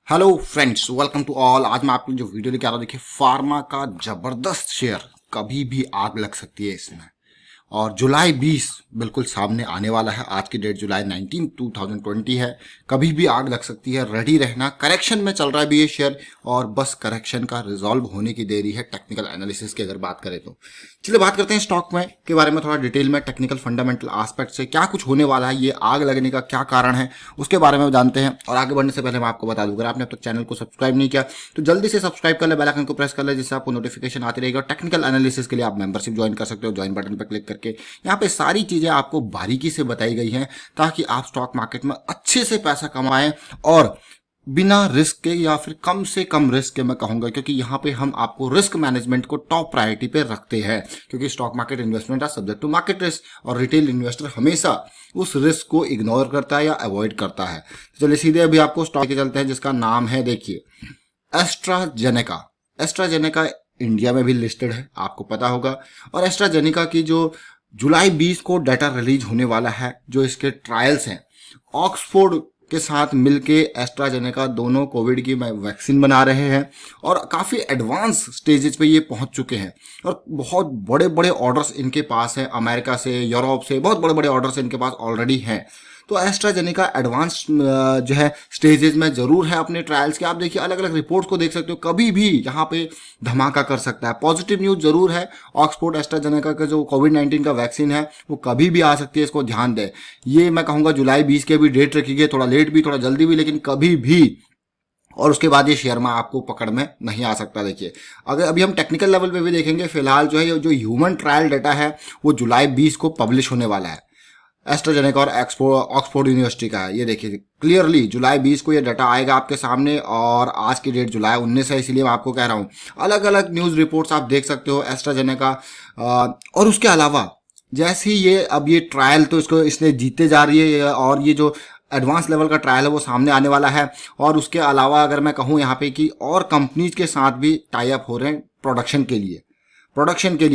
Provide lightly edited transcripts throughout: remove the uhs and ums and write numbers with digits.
Hello friends, welcome to all. आज मैं आपको जो वीडियो लेके आ रहा हूँ, देखिए फार्मा का जबरदस्त शेयर, कभी भी आग लग सकती है इसमें। और जुलाई 20 बिल्कुल सामने आने वाला है। आज की डेट जुलाई 19 2020 है। कभी भी आग लग सकती है, रेडी रहना। करेक्शन में चल रहा है भी ये शेयर, और बस करेक्शन का रिजॉल्व होने की देरी है टेक्निकल एनालिसिस की अगर बात करें तो। चलिए बात करते हैं स्टॉक में के बारे में थोड़ा डिटेल में, टेक्निकल फंडामेंटल एस्पेक्ट से क्या कुछ होने वाला है, ये आग लगने का क्या कारण है, उसके बारे में जानते हैं। और आगे बढ़ने से पहले मैं आपको बता दूं, अगर आपने अब तक चैनल को सब्सक्राइब नहीं किया तो जल्दी से सब्सक्राइब कर ले, बेल आइकन को प्रेस कर ले, जिससे आपको नोटिफिकेशन आती रहेगी। और टेक्निकल एनालिसिस के लिए आप मेंबरशिप ज्वाइन कर सकते हो, ज्वाइन बटन पर क्लिक करके। यहाँ पे सारी चीजें आपको बारीकी से बताई गई हैं ताकि आप स्टॉक मार्केट में अच्छे से पैसा कमाएं, और बिना रिस्क के, या फिर कम से कम रिस्क के मैं कहूंगा, क्योंकि यहाँ पे हम आपको रिस्क मैनेजमेंट को टॉप प्रायोरिटी पे रखते हैं। क्योंकि stock market investment are subject to market risk, और रिटेल इन्वेस्टर हमेशा उस रिस्क को इग्नोर करता है या अवॉइड करता है। तो चलिए सीधे अभी आपको स्टॉक के चलते हैं, जिसका नाम है, देखिए, एस्ट्राजेनेका। एस्ट्राजेनेका इंडिया में भी लिस्टेड है, आपको पता होगा। और एस्ट्राजेनेका की जो जुलाई 20 को डाटा रिलीज होने वाला है, जो इसके ट्रायल्स हैं, ऑक्सफोर्ड के साथ मिलके एस्ट्राजेनेका दोनों कोविड की वैक्सीन बना रहे हैं, और काफ़ी एडवांस स्टेजेस पे ये पहुंच चुके हैं। और बहुत बड़े बड़े ऑर्डर्स इनके पास हैं, अमेरिका से, यूरोप से, बहुत बड़े बड़े ऑर्डर्स इनके पास ऑलरेडी हैं। तो एस्ट्राजेनेका एडवांस जो है स्टेजेस में जरूर है अपने ट्रायल्स के। आप देखिए अलग अलग रिपोर्ट्स को देख सकते हो, कभी भी यहाँ पे धमाका कर सकता है। पॉजिटिव न्यूज जरूर है, ऑक्सफोर्ड एस्ट्राजेनेका का जो कोविड-19 का वैक्सीन है वो कभी भी आ सकती है, इसको ध्यान दें। ये मैं कहूँगा जुलाई 20 के भी डेट रखी गई, थोड़ा लेट भी थोड़ा जल्दी भी, लेकिन कभी भी। और उसके बाद ये शेयर में आपको पकड़ में नहीं आ सकता। देखिए अगर अभी हम टेक्निकल लेवल पे भी देखेंगे, फिलहाल जो है ये जो ह्यूमन ट्रायल डाटा है वो जुलाई 20 को पब्लिश होने वाला है। एस्ट्राजेनेका और ऑक्सफोर्ड यूनिवर्सिटी का है। ये देखिए क्लियरली जुलाई 20 को ये डाटा आएगा आपके सामने, और आज की डेट जुलाई 19 है, इसलिए मैं आपको कह रहा हूँ। अलग अलग न्यूज़ रिपोर्ट्स आप देख सकते हो एस्ट्राजेनेका। और उसके अलावा जैसे ही ये अब ये ट्रायल तो इसको इसने जीते जा रही है, और ये जो एडवांस लेवल का ट्रायल है वो सामने आने वाला है। और उसके अलावा अगर मैं कहूँ यहाँ पे कि और कंपनीज के साथ भी टाई अप हो रहे हैं प्रोडक्शन के लिए।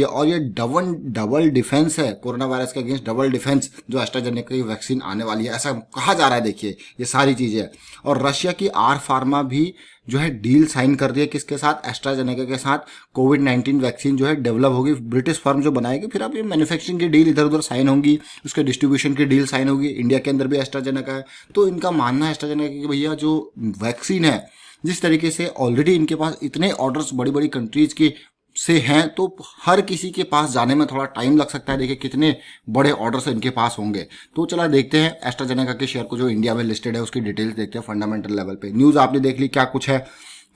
और ये डबल डिफेंस है, कोरोना वायरस के अगेंस्ट डबल डिफेंस जो एस्ट्राजेनेका की वैक्सीन आने वाली है, ऐसा कहा जा रहा है। देखिए ये सारी चीजें। और रशिया की आर फार्मा भी जो है डील साइन कर रही है, किसके साथ, एस्ट्राजेनेका के साथ। कोविड-19 वैक्सीन जो है डेवलप होगी, ब्रिटिश फर्म जो बनाएगी, फिर अब ये मैन्युफैक्चरिंग की डील इधर उधर साइन होंगी, उसके डिस्ट्रीब्यूशन की डील साइन होगी। इंडिया के अंदर भी एस्ट्राजेनेका है। तो इनका मानना है एस्ट्राजेनेका कि भैया जो वैक्सीन है, जिस तरीके से ऑलरेडी इनके पास इतने ऑर्डर्स बड़ी बड़ी कंट्रीज के से हैं, तो हर किसी के पास जाने में थोड़ा टाइम लग सकता है। देखिए कितने बड़े ऑर्डर्स इनके पास होंगे। तो चला देखते हैं एस्ट्राजेनेका के शेयर को जो इंडिया में लिस्टेड है, उसकी डिटेल्स देखते हैं फंडामेंटल लेवल पे। न्यूज आपने देख ली क्या कुछ है।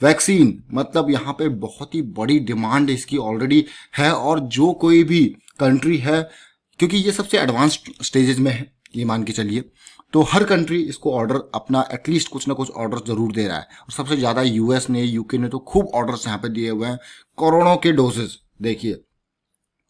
वैक्सीन मतलब यहाँ पे बहुत ही बड़ी डिमांड इसकी ऑलरेडी है, और जो कोई भी कंट्री है, क्योंकि ये सबसे एडवांस स्टेजेस में है, ये मान के चलिए, तो हर कंट्री इसको ऑर्डर अपना एटलीस्ट कुछ ना कुछ ऑर्डर जरूर दे रहा है। और सबसे ज्यादा यूएस ने, यूके ने तो खूब ऑर्डर्स यहाँ पे दिए हुए हैं, करोड़ों के डोजेस। देखिए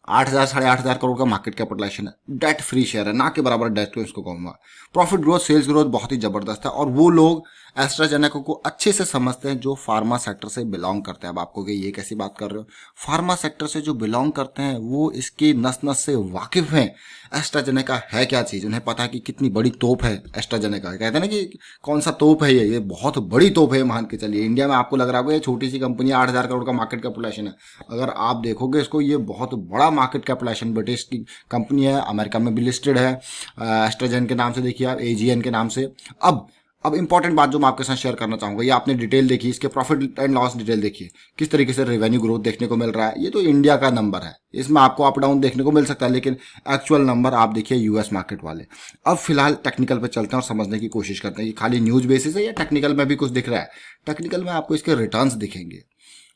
8,000 8,500 करोड़ का मार्केट कैपिटलाइजेशन है, डेट फ्री शेयर है, ना के बराबर डेट तो इसको कहूंगा। प्रॉफिट ग्रोथ, सेल्स ग्रोथ बहुत ही जबरदस्त है, और वो लोग एस्ट्राजेनेका को अच्छे से समझते हैं जो फार्मा सेक्टर से बिलोंग करते हैं। अब आपको कि ये कैसी बात कर रहे हो, फार्मा सेक्टर से जो बिलोंग करते हैं वो इसके नस नस से वाकिफ हैं। एस्ट्राजेनेका है क्या चीज, उन्हें पता है कि कितनी बड़ी तोप है एस्ट्राजेनेका। कहते हैं ना कि कौन सा तोप है, ये बहुत बड़ी तोप है मान के चलिए। इंडिया में आपको लग रहा होगा ये छोटी सी कंपनी, 8,000 करोड़ का मार्केट कैपिटलाइजेशन है। अगर आप देखोगे इसको, ये बहुत बड़ा मार्केट कैपिटलाइजेशन ब्रिटिश की कंपनी है, अमेरिका में भी लिस्टेड है एस्ट्राजेन के नाम से, देखिए आप एजीएन के नाम से। अब इंपॉर्टेंट बात जो मैं आपके साथ शेयर करना चाहूंगा, ये आपने डिटेल देखी, इसके प्रॉफिट एंड लॉस डिटेल देखिए, किस तरीके से रेवेन्यू ग्रोथ देखने को मिल रहा है। ये तो इंडिया का नंबर है, इसमें आपको अप डाउन देखने को मिल सकता है, लेकिन एक्चुअल नंबर आप देखिए यूएस मार्केट वाले। अब फिलहाल टेक्निकल पे चलते हैं और समझने की कोशिश करते हैं कि खाली न्यूज बेसिस है या टेक्निकल में भी कुछ दिख रहा है। टेक्निकल में आपको इसके रिटर्न्स दिखेंगे।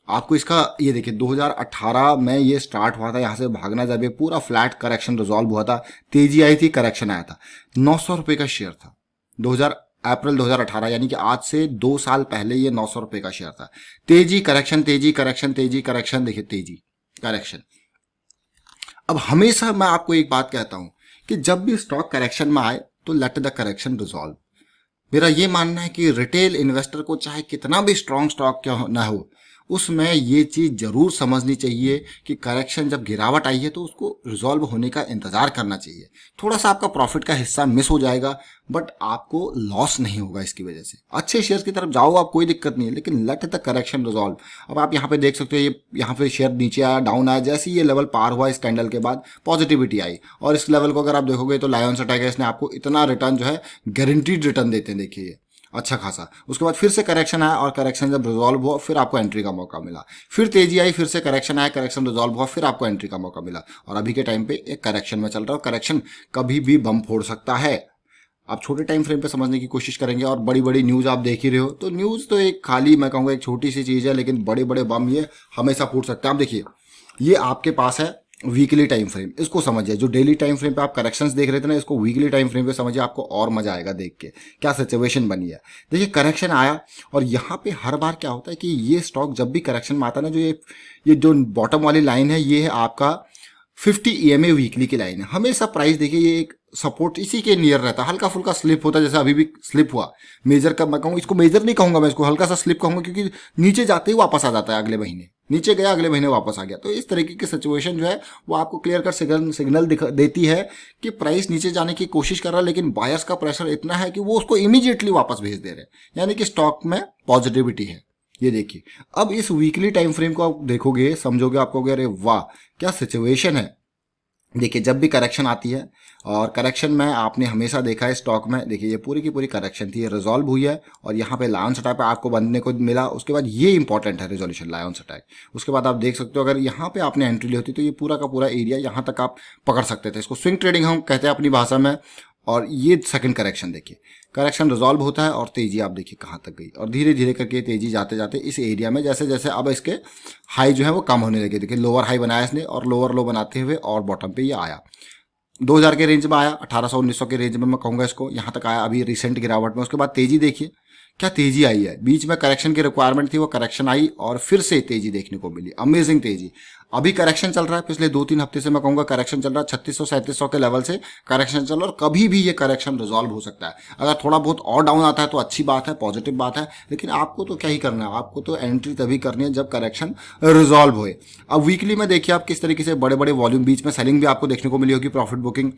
आपको इसका ये देखिए 2018 में ये स्टार्ट हुआ था, यहाँ से भागना, जब ये पूरा फ्लैट करेक्शन रिजॉल्व हुआ था, तेजी आई थी, करेक्शन आया था, 900 रुपए का शेयर था। अप्रैल 2018, यानी कि आज से 2 साल पहले ये 900 रुपए का शेयर था। तेजी करेक्शन, तेजी करेक्शन, तेजी करेक्शन, देखिए तेजी करेक्शन। अब हमेशा मैं आपको एक बात कहता हूं कि जब भी स्टॉक करेक्शन में आए तो लेट द करेक्शन रिजॉल्व। मेरा ये मानना है कि रिटेल इन्वेस्टर को चाहे कितना भी स्ट्रॉन्ग स्टॉक क्यों ना हो, उसमें ये चीज़ ज़रूर समझनी चाहिए कि करेक्शन जब गिरावट आई है तो उसको रिजॉल्व होने का इंतज़ार करना चाहिए। थोड़ा सा आपका प्रॉफिट का हिस्सा मिस हो जाएगा, बट आपको लॉस नहीं होगा इसकी वजह से। अच्छे शेयर्स की तरफ जाओ आप, कोई दिक्कत नहीं है, लेकिन लेट द करेक्शन रिजॉल्व। अब आप यहाँ पे देख सकते हो, ये यहाँ पे शेयर नीचे आया, डाउन आया, जैसे ही ये लेवल पार हुआ इस कैंडल के बाद पॉजिटिविटी आई, और इस लेवल को अगर आप देखोगे तो लायंस अटैक है, इसने आपको इतना रिटर्न जो है गारंटीड रिटर्न देते हैं, देखिए अच्छा खासा। उसके बाद फिर से करेक्शन आया, और करेक्शन जब रिजॉल्व हुआ फिर आपको एंट्री का मौका मिला, फिर तेजी आई, फिर से करेक्शन आया, करेक्शन रिजॉल्व हुआ, फिर आपको एंट्री का मौका मिला, और अभी के टाइम पे एक करेक्शन में चल रहा है। करेक्शन कभी भी बम फोड़ सकता है। आप छोटे टाइम फ्रेम पे समझने की कोशिश करेंगे, और बड़ी बड़ी न्यूज़ आप देख ही रहे हो, तो न्यूज़ तो एक खाली मैं कहूँगा एक छोटी सी चीज़ है, लेकिन बड़े बड़े बम ये हमेशा फूट सकते हैं। आप देखिए, ये आपके पास है वीकली टाइम फ्रेम, इसको समझिए। जो डेली टाइम फ्रेम पे आप करेक्शंस देख रहे थे ना, इसको वीकली टाइम फ्रेम पे समझिए, आपको और मजा आएगा देख के क्या सिचुएशन बनी है। देखिए करेक्शन आया, और यहाँ पे हर बार क्या होता है कि ये स्टॉक जब भी करेक्शन में आता है ना, जो ये जो बॉटम वाली लाइन है, ये है आपका 50 EMA वीकली की लाइन है। हमेशा प्राइस देखिए ये एक सपोर्ट इसी के नियर रहता है, हल्का फुल्का स्लिप होता है, जैसे अभी भी स्लिप हुआ। मेजर का मैं कहूँ, इसको मेजर नहीं कहूंगा मैं, इसको हल्का सा स्लिप कहूंगा, क्योंकि नीचे जाते ही वापस आ जाता है, अगले महीने नीचे गया, अगले महीने वापस आ गया। तो इस तरीके की सिचुएशन जो है वो आपको क्लियर कट सिग्नल देती है कि प्राइस नीचे जाने की कोशिश कर रहा है, लेकिन बायर्स का प्रेशर इतना है कि वो उसको इमीडिएटली वापस भेज दे रहे हैं, यानी कि स्टॉक में पॉजिटिविटी है। ये देखिए, अब इस वीकली टाइम फ्रेम को आप देखोगे, समझोगे, आपको अरे वाह क्या सिचुएशन है। देखिए जब भी करेक्शन आती है, और करेक्शन में आपने हमेशा देखा है स्टॉक में, देखिए ये पूरी की पूरी करेक्शन थी, ये रिजॉल्व हुई है, और यहाँ पे लायंस अटैक आपको बनने को मिला। उसके बाद ये इंपॉर्टेंट है रिजोल्यूशन, लायंस अटैक। उसके बाद आप देख सकते हो, अगर यहाँ पे आपने एंट्री ली होती तो ये पूरा का पूरा एरिया यहाँ तक आप पकड़ सकते थे। इसको स्विंग ट्रेडिंग हम कहते हैं अपनी भाषा में। और ये सेकंड करेक्शन देखिए, करेक्शन रिजॉल्व होता है, और तेजी आप देखिए कहाँ तक गई, और धीरे धीरे करके तेजी जाते जाते इस एरिया में, जैसे जैसे अब इसके हाई जो है वो कम होने लगे। देखिए लोअर हाई बनाया इसने, और लोअर लो बनाते हुए और बॉटम पे ये आया, 2000 के रेंज में आया, 1800-1900 के रेंज में मैं कहूँगा इसको, यहाँ तक आया अभी रिसेंट गिरावट में। उसके बाद तेजी देखिए क्या तेजी आई है, बीच में करेक्शन की रिक्वायरमेंट थी, वो करेक्शन आई और फिर से तेजी देखने को मिली, अमेजिंग तेजी। अभी करेक्शन चल रहा है, पिछले 2-3 हफ्ते से मैं कहूँगा करेक्शन चल रहा है, 3600-3700 के लेवल से करेक्शन चल रहा है, और कभी भी ये करेक्शन रिजॉल्व हो सकता है। अगर थोड़ा बहुत और डाउन आता है तो अच्छी बात है, पॉजिटिव बात है, लेकिन आपको तो क्या ही करना है, आपको तो एंट्री तभी करनी है जब करेक्शन रिजॉल्व होए। अब वीकली में देखिए आप किस तरीके से बड़े बड़े वॉल्यूम, बीच में सेलिंग भी आपको देखने को मिली होगी, प्रॉफिट बुकिंग,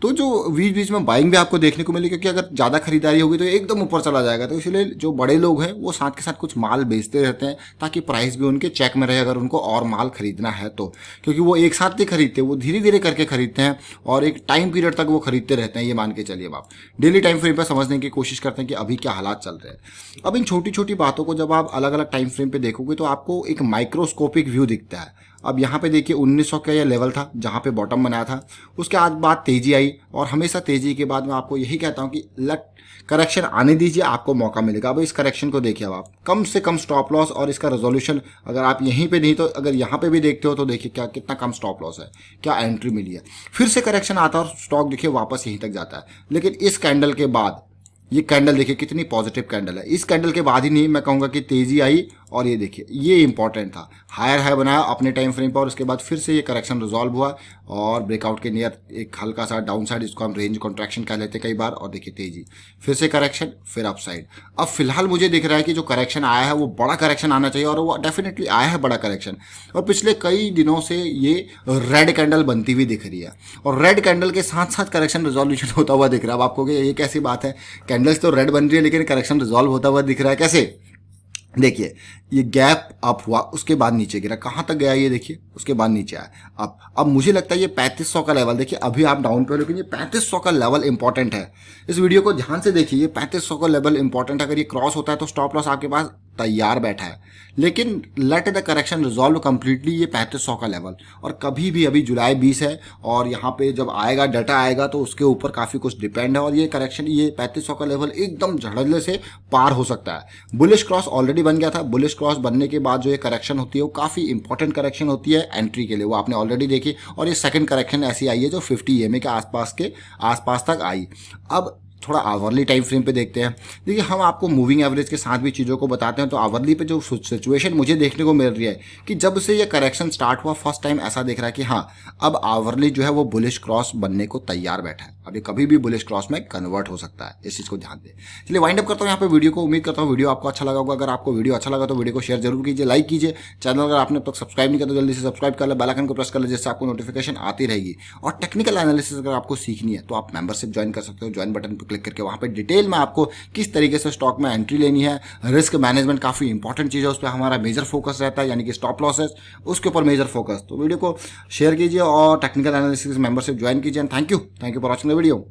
तो जो बीच बीच में बाइंग भी आपको देखने को मिली, क्योंकि अगर ज़्यादा खरीदारी होगी तो एकदम ऊपर चला जाएगा। तो इसलिए जो बड़े लोग हैं वो साथ के साथ कुछ माल बेचते रहते हैं, ताकि प्राइस भी उनके चेक में रहे, अगर उनको और माल खरीदना है तो। क्योंकि वो एक साथ नहीं खरीदते, वो धीरे धीरे करके खरीदते हैं, और एक टाइम पीरियड तक वो खरीदते रहते हैं। ये मान के चलिए, आप डेली टाइम फ्रेम पर समझने की कोशिश करते हैं कि अभी क्या हालात चल रहे हैं। अब इन छोटी छोटी बातों को जब आप अलग अलग टाइम फ्रेम पे देखोगे तो आपको एक माइक्रोस्कोपिक व्यू दिखता है। अब यहाँ पे देखिए 1900 का ये लेवल था जहाँ पे बॉटम बनाया था, उसके बाद तेजी आई, और हमेशा तेजी के बाद मैं आपको यही कहता हूँ कि लट करेक्शन आने दीजिए, आपको मौका मिलेगा। अब इस करेक्शन को देखिए, अब आप कम से कम स्टॉप लॉस, और इसका रेजोल्यूशन अगर आप यहीं पे नहीं तो अगर यहाँ पे भी देखते हो तो देखिए क्या कितना कम स्टॉप लॉस है, क्या एंट्री मिली है। फिर से करेक्शन आता है और स्टॉक देखिए वापस यहीं तक जाता है, लेकिन इस कैंडल के बाद ये कैंडल देखिए कितनी पॉजिटिव कैंडल है। इस कैंडल के बाद ही नहीं मैं कहूँगा कि तेजी आई, और ये देखिए ये इंपॉर्टेंट था, हायर हाई बनाया अपने टाइम फ्रेम पर, और उसके बाद फिर से ये करेक्शन रिजॉल्व हुआ, और ब्रेकआउट के नियर एक हल्का सा डाउन साइड, इसको हम रेंज कॉन्ट्रैक्शन कह लेते हैं कई बार, और देखिए तेजी, फिर से करेक्शन, फिर अप साइड। अब फिलहाल मुझे दिख रहा है कि जो करेक्शन आया है वो बड़ा करेक्शन आना चाहिए, और वो डेफिनेटली आया है बड़ा करेक्शन। और पिछले कई दिनों से ये रेड कैंडल बनती हुई दिख रही है, और रेड कैंडल के साथ साथ करेक्शन रिजोल्यूशन होता हुआ दिख रहा है। अब आपको ये कैसी बात है, कैंडल्स तो रेड बन रही है लेकिन करेक्शन रिजॉल्व होता हुआ दिख रहा है, कैसे? देखिए ये गैप अप हुआ, उसके बाद नीचे गिरा, कहाँ तक गया ये देखिए, उसके बाद नीचे आया। अब मुझे लगता है ये 3500 का लेवल, देखिए अभी आप डाउन पे हो, लेकिन ये 3500 का लेवल इंपॉर्टेंट है। इस वीडियो को ध्यान से देखिए, ये 3500 का लेवल इंपॉर्टेंट है। अगर ये क्रॉस होता है तो स्टॉप लॉस आपके पास तैयार बैठा है, लेकिन let the correction resolve completely ये 3500 का लेवल। और कभी भी, अभी जुलाई 20 है, और यहाँ पे जब आएगा डाटा आएगा तो उसके ऊपर काफ़ी कुछ डिपेंड है, और ये करेक्शन, ये 3500 का लेवल एकदम झड़ने से पार हो सकता है। बुलिश क्रॉस ऑलरेडी बन गया था, बुलिश क्रॉस बनने के बाद जो ये करेक्शन होती है वो काफ़ी इंपॉर्टेंट करेक्शन होती है एंट्री के लिए, वो आपने ऑलरेडी देखी। और ये सेकंड करेक्शन ऐसी आई है जो 50 EMA के आसपास तक आई। अब थोड़ा आवरली टाइम फ्रेम पे देखते हैं। देखिए हम आपको मूविंग एवरेज के साथ भी चीज़ों को बताते हैं, तो आवरली पे जो सिचुएशन मुझे देखने को मिल रही है कि जब से ये करेक्शन स्टार्ट हुआ फर्स्ट टाइम ऐसा दिख रहा है कि हाँ अब आवरली जो है वो बुलिश क्रॉस बनने को तैयार बैठा है, अब ये कभी भी बुलिश क्रॉस में कन्वर्ट हो सकता है, इस चीज़ को ध्यान दें। चलिए वाइंड अप करता हूँ यहाँ पे वीडियो को। उम्मीद करता हूँ वीडियो आपको अच्छा लगा होगा। अगर आपको वीडियो अच्छा लगा तो वीडियो को शेयर जरूर कीजिए, लाइक कीजिए। चैनल अगर आपने अब तक सब्सक्राइब नहीं किया तो जल्दी से सब्सक्राइब कर ले, बेल आइकन को प्रेस कर ले, जिससे आपको नोटिफिकेशन आती रहेगी। और टेक्निकल एनालिसिस अगर आपको सीखनी है तो आप मेंबरशिप ज्वाइन कर सकते हो। ज्वाइन बटन पर क्लिक करके वहाँ पे डिटेल में आपको किस तरीके से स्टॉक में एंट्री लेनी है, रिस्क मैनेजमेंट काफ़ी इंपॉर्टेंट चीज़ है, उस पर हमारा मेजर फोकस रहता है, यानी कि स्टॉप लॉसेस, उसके ऊपर मेजर फोकस। तो वीडियो को शेयर कीजिए और टेक्निकल एनालिसिस मेंबरशिप ज्वाइन कीजिए। Thank you for watching the video.